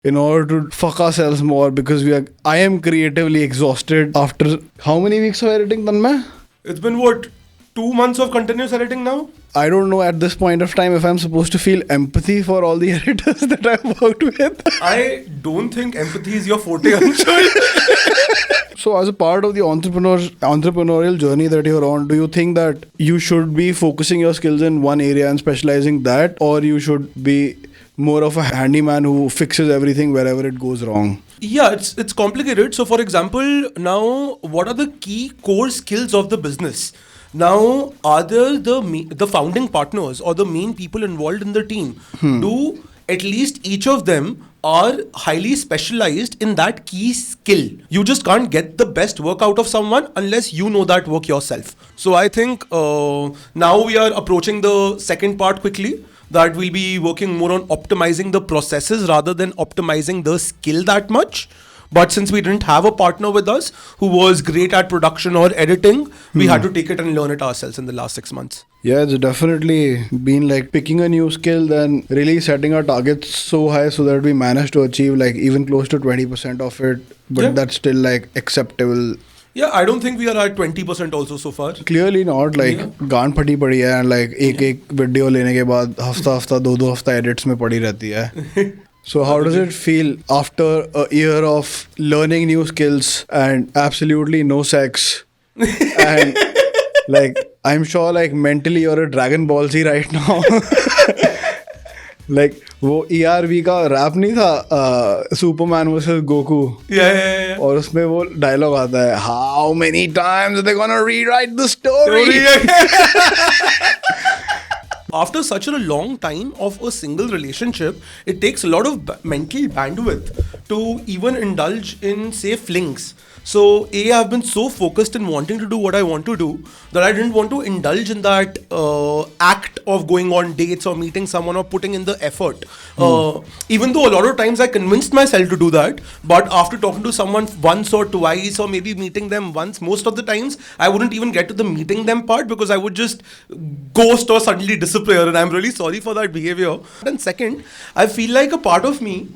in order to fuck ourselves more because I am creatively exhausted after how many weeks of editing, Tanmay? It's been what, 2 months of continuous editing now? I don't know at this point of time if I'm supposed to feel empathy for all the editors that I've worked with. I don't think empathy is your forte, Anshul. So as a part of the entrepreneurial journey that you're on, do you think that you should be focusing your skills in one area and specializing that, or you should be more of a handyman who fixes everything wherever it goes wrong? Yeah, it's complicated. So, for example, now what are the key core skills of the business? Now, are there the founding partners or the main people involved in the team? Do at least each of them are highly specialized in that key skill? You just can't get the best work out of someone unless you know that work yourself. So I think now we are approaching the second part quickly, that we'll be working more on optimizing the processes rather than optimizing the skill that much. But since we didn't have a partner with us who was great at production or editing, we had to take it and learn it ourselves in the last 6 months. Yeah, it's definitely been like picking a new skill, then really setting our targets so high so that we manage to achieve like even close to 20% of it, but that's still like acceptable. Yeah, I don't think we are at 20% also so far. Clearly not. Like गान फटी पड़ी है and like एक video लेने के बाद हफ्ता दो हफ्ता edits में पड़ी रहती है. So how does it feel after a year of learning new skills and absolutely no sex? And like I'm sure like mentally you're a Dragon Ball Z right now. Like वो ERV का rap नहीं था Superman versus Goku, और उसमें वो dialogue आता है, how many times are they gonna rewrite the story. After such a long time of a single relationship, it takes a lot of mental bandwidth to even indulge in, say, flings. So, I've been so focused in wanting to do what I want to do that I didn't want to indulge in that act of going on dates or meeting someone or putting in the effort. Even though a lot of times I convinced myself to do that, but after talking to someone once or twice or maybe meeting them once, most of the times I wouldn't even get to the meeting them part because I would just ghost or suddenly disappear, and I'm really sorry for that behavior. And second, I feel like a part of me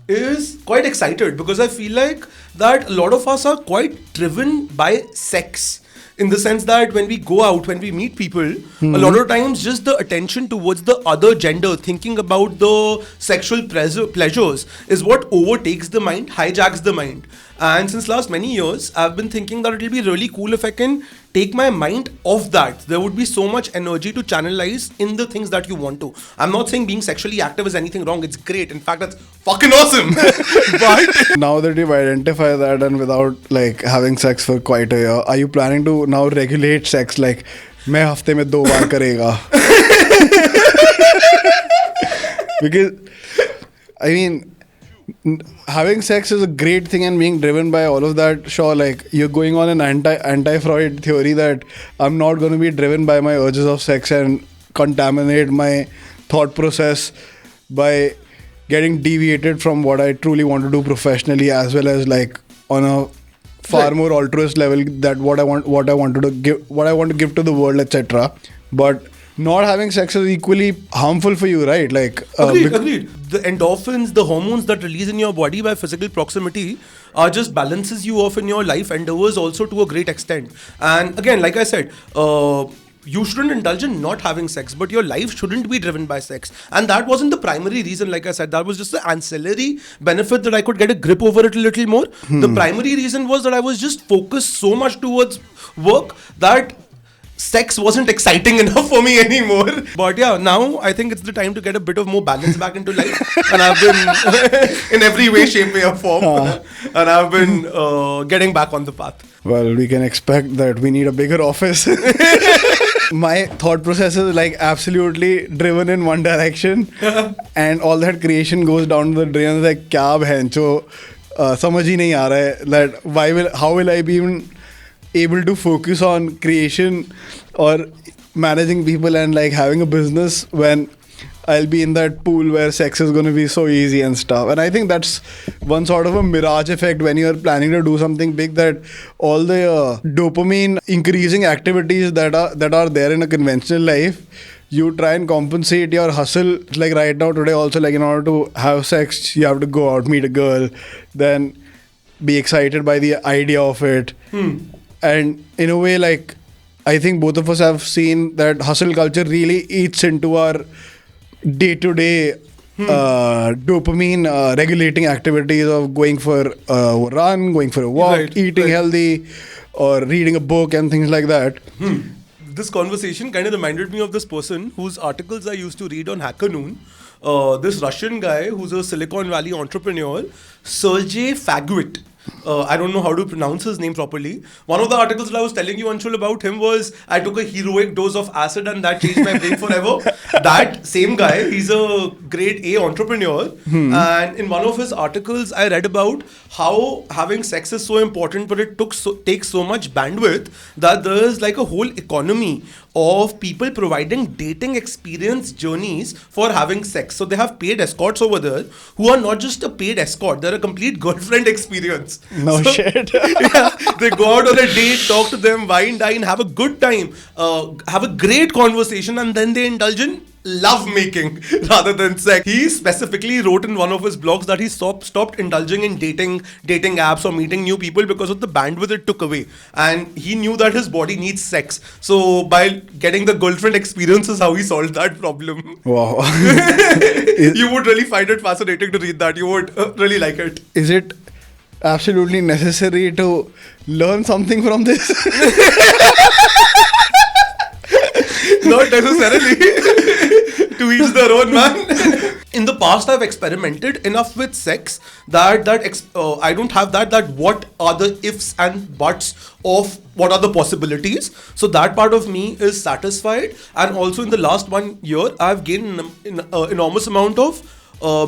is quite excited because I feel like that a lot of us are quite driven by sex, in the sense that when we go out, when we meet people, a lot of times just the attention towards the other gender, thinking about the sexual pleasures is what overtakes the mind, hijacks the mind. And since last many years, I've been thinking that it'll be really cool if I can take my mind off that. There would be so much energy to channelize in the things that you want to. I'm not saying being sexually active is anything wrong. It's great. In fact, that's fucking awesome. But now that you've identified that and without like having sex for quite a year, are you planning to now regulate sex like मैं हफ्ते में 2 बार करेगा? Because I mean, having sex is a great thing and being driven by all of that, sure, like you're going on an anti-Freud theory that I'm not going to be driven by my urges of sex and contaminate my thought process by getting deviated from what I truly want to do professionally, as well as like on a far more altruist level, that what I want to give to the world, etc. But not having sex is equally harmful for you, right? Like agreed. The endorphins, the hormones that release in your body by physical proximity are just balances you off in your life endeavors also to a great extent. And again, like I said, you shouldn't indulge in not having sex, but your life shouldn't be driven by sex. And that wasn't the primary reason, like I said. That was just the ancillary benefit that I could get a grip over it a little more. The primary reason was that I was just focused so much towards work that sex wasn't exciting enough for me anymore. But yeah, now I think it's the time to get a bit of more balance back into life. And I've been in every way, shape, way or form. And I've been getting back on the path. Well, we can expect that we need a bigger office. My thought process is like absolutely driven in one direction. And all that creation goes down to the drain. Like, kya bhencho, samajh hi nahi aa raha hai. That how will I be even able to focus on creation or managing people and like having a business when I'll be in that pool where sex is going to be so easy and stuff. And I think that's one sort of a mirage effect when you're planning to do something big, that all the dopamine increasing activities that are there in a conventional life you try and compensate your hustle. Like right now, today, also, like in order to have sex, you have to go out, meet a girl, then be excited by the idea of it. And in a way, like, I think both of us have seen that hustle culture really eats into our day-to-day dopamine regulating activities of going for a run, going for a walk, eating healthy, or reading a book and things like that. This conversation kind of reminded me of this person whose articles I used to read on Hacker Noon. This Russian guy who's a Silicon Valley entrepreneur, Sergey Faguit. I don't know how to pronounce his name properly. One of the articles that I was telling you, Anshul, about him was I took a heroic dose of acid and that changed my brain forever. That same guy, he's a grade A entrepreneur. And in one of his articles, I read about how having sex is so important, but it takes so much bandwidth that there's like a whole economy of people providing dating experience journeys for having sex. So they have paid escorts over there who are not just a paid escort, they're a complete girlfriend experience. No shit. Yeah, they go out on a date, talk to them, wine, dine, have a good time, have a great conversation, and then they indulge in love making rather than sex. He specifically wrote in one of his blogs that he stopped indulging in dating apps or meeting new people because of the bandwidth it took away, and he knew that his body needs sex. So by getting the girlfriend experience is how he solved that problem. Wow. You would really find it fascinating to read that. You would really like it. Is it absolutely necessary to learn something from this? Not necessarily. To each their own, man. In the past, I've experimented enough with sex that I don't have that what are the ifs and buts of what are the possibilities. So that part of me is satisfied. And also in the last 1 year, I've gained an enormous amount of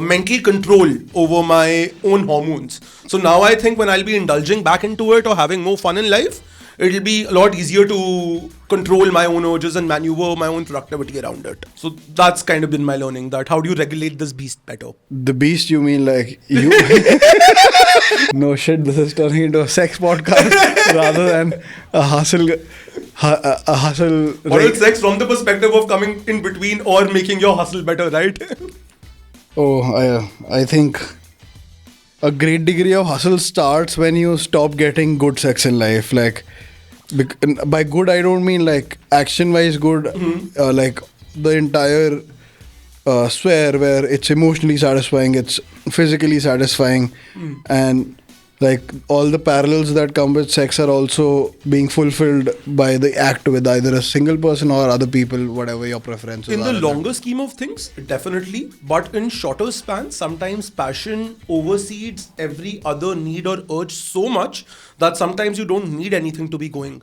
mental control over my own hormones. So now I think when I'll be indulging back into it or having more fun in life, it'll be a lot easier to control my own urges and maneuver my own productivity around it. So that's kind of been my learning, that how do you regulate this beast better? The beast, you mean like you? No shit, this is turning into a sex podcast rather than a hustle. Or it's sex from the perspective of coming in between or making your hustle better, right? Oh, I think a great degree of hustle starts when you stop getting good sex in life. Like, by good, I don't mean like action-wise good, like the entire sphere where it's emotionally satisfying, it's physically satisfying, and like all the parallels that come with sex are also being fulfilled by the act with either a single person or other people, whatever your preferences are. In the are. longer scheme of things, definitely. But in shorter spans, sometimes passion oversees every other need or urge so much that sometimes you don't need anything to be going.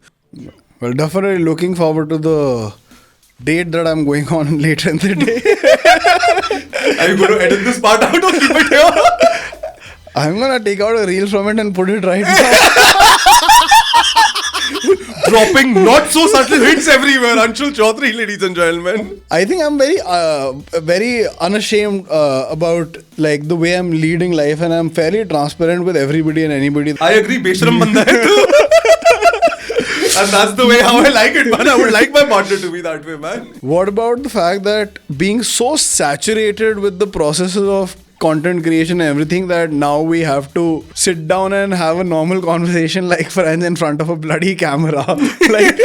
Well, definitely looking forward to the date that I'm going on later in the day. Are you going to edit this part out or keep it here? I'm gonna take out a reel from it and put it right now. Dropping not so subtle hints everywhere. Anshul Chaudhary, ladies and gentlemen. I think I'm very unashamed about like the way I'm leading life, and I'm fairly transparent with everybody and anybody. I agree. Beshram banda hai tu. And that's the way how I like it, man. I would like my partner to be that way, man. What about the fact that being so saturated with the processes of content creation and everything that now we have to sit down and have a normal conversation like friends in front of a bloody camera? Like,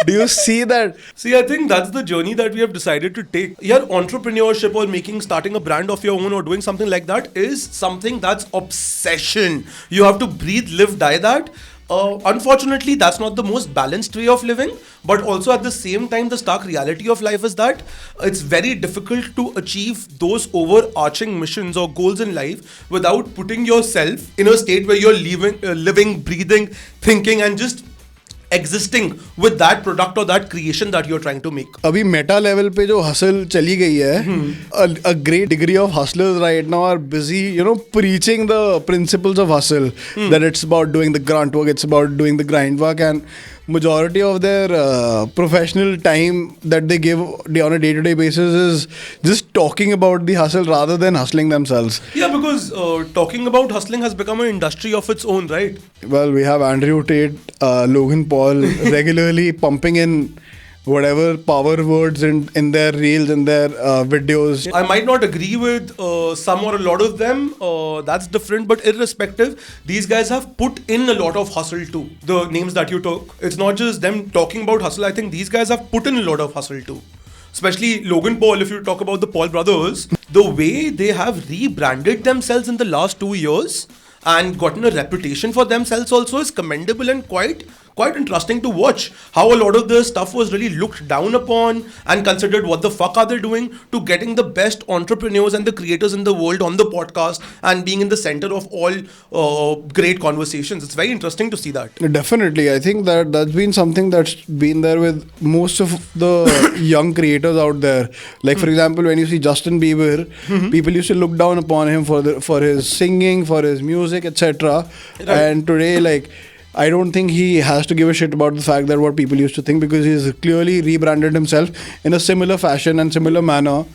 do you see that? See, I think that's the journey that we have decided to take. Your entrepreneurship or starting a brand of your own or doing something like that is something that's obsession. You have to breathe, live, die that. Unfortunately, that's not the most balanced way of living, but also at the same time, the stark reality of life is that it's very difficult to achieve those overarching missions or goals in life without putting yourself in a state where you're living, breathing, thinking, and just existing with that product or that creation that you're trying to make. अभी meta level पे जो hustle चली गई है, a great degree of hustlers right now are busy, preaching the principles of hustle. That it's about doing the grunt work, it's about doing the grind work, and majority of their professional time that they give on a day-to-day basis is just talking about the hustle rather than hustling themselves. Yeah, because talking about hustling has become an industry of its own, right? Well, we have Andrew Tate, Logan Paul regularly pumping in whatever power words in their reels, in their videos. I might not agree with some or a lot of them. That's different, but irrespective, these guys have put in a lot of hustle too. The names that you took, it's not just them talking about hustle. I think these guys have put in a lot of hustle too. Especially Logan Paul, if you talk about the Paul brothers, the way they have rebranded themselves in the last 2 years and gotten a reputation for themselves also is commendable and quite interesting to watch. How a lot of the stuff was really looked down upon and considered what the fuck are they doing, to getting the best entrepreneurs and the creators in the world on the podcast and being in the center of all great conversations. It's very interesting to see that. Definitely. I think that's been something that's been there with most of the young creators out there. Like, for example, when you see Justin Bieber, people used to look down upon him for his singing, for his music, etc. Right. And today, like, I don't think he has to give a shit about the fact that what people used to think, because he's clearly rebranded himself in a similar fashion and similar manner,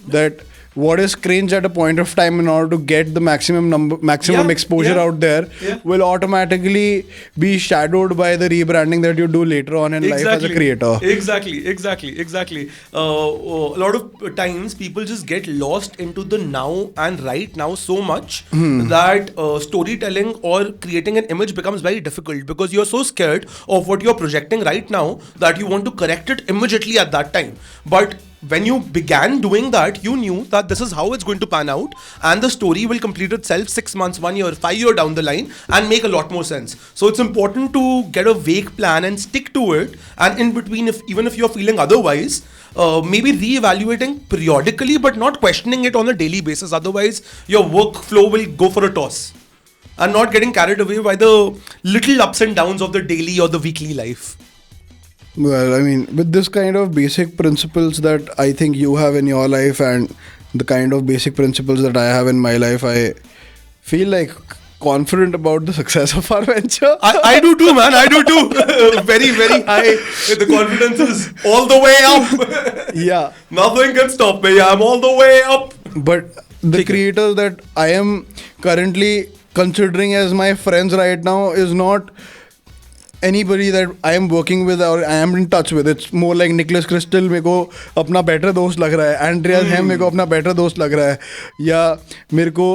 that what is cringe at a point of time in order to get the maximum exposure out there will automatically be shadowed by the rebranding that you do later on in life as a creator. Exactly. A lot of times people just get lost into the now and right now so much that storytelling or creating an image becomes very difficult, because you're so scared of what you're projecting right now that you want to correct it immediately at that time. But when you began doing that, you knew that this is how it's going to pan out, and the story will complete itself 6 months, 1 year, 5 years down the line and make a lot more sense. So it's important to get a vague plan and stick to it, and in between, even if you're feeling otherwise, maybe re-evaluating periodically but not questioning it on a daily basis. Otherwise your workflow will go for a toss, and not getting carried away by the little ups and downs of the daily or the weekly life. Well, I mean, with this kind of basic principles that I think you have in your life and the kind of basic principles that I have in my life, I feel like confident about the success of our venture. I do too, man. I do too. Very, very high. The confidence is all the way up. Yeah. Nothing can stop me. I'm all the way up. But the creators that I am currently considering as my friends right now is not anybody that I am working with or I am in touch with. It's more like Nicholas Crystal मेरे को अपना better दोस्त लग रहा है, Andreas Hem मेरे को अपना better दोस्त लग रहा है, या मेरे को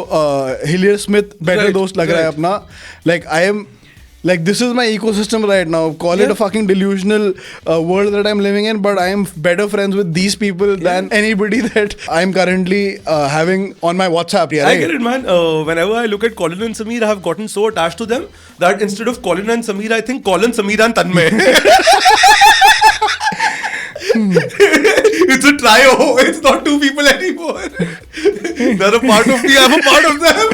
Hillier Smith better दोस्त लग रहा है अपना. Like, I am, like, this is my ecosystem right now. Call it a fucking delusional world that I'm living in, but I am better friends with these people than anybody that I'm currently having on my WhatsApp. Yeah, right? I get it, man. Whenever I look at Colin and Sameer, I have gotten so attached to them that instead of Colin and Sameer, I think Colin, Sameer and Tanmay. It's a trio. It's not two people anymore. They're a part of me. I'm a part of them.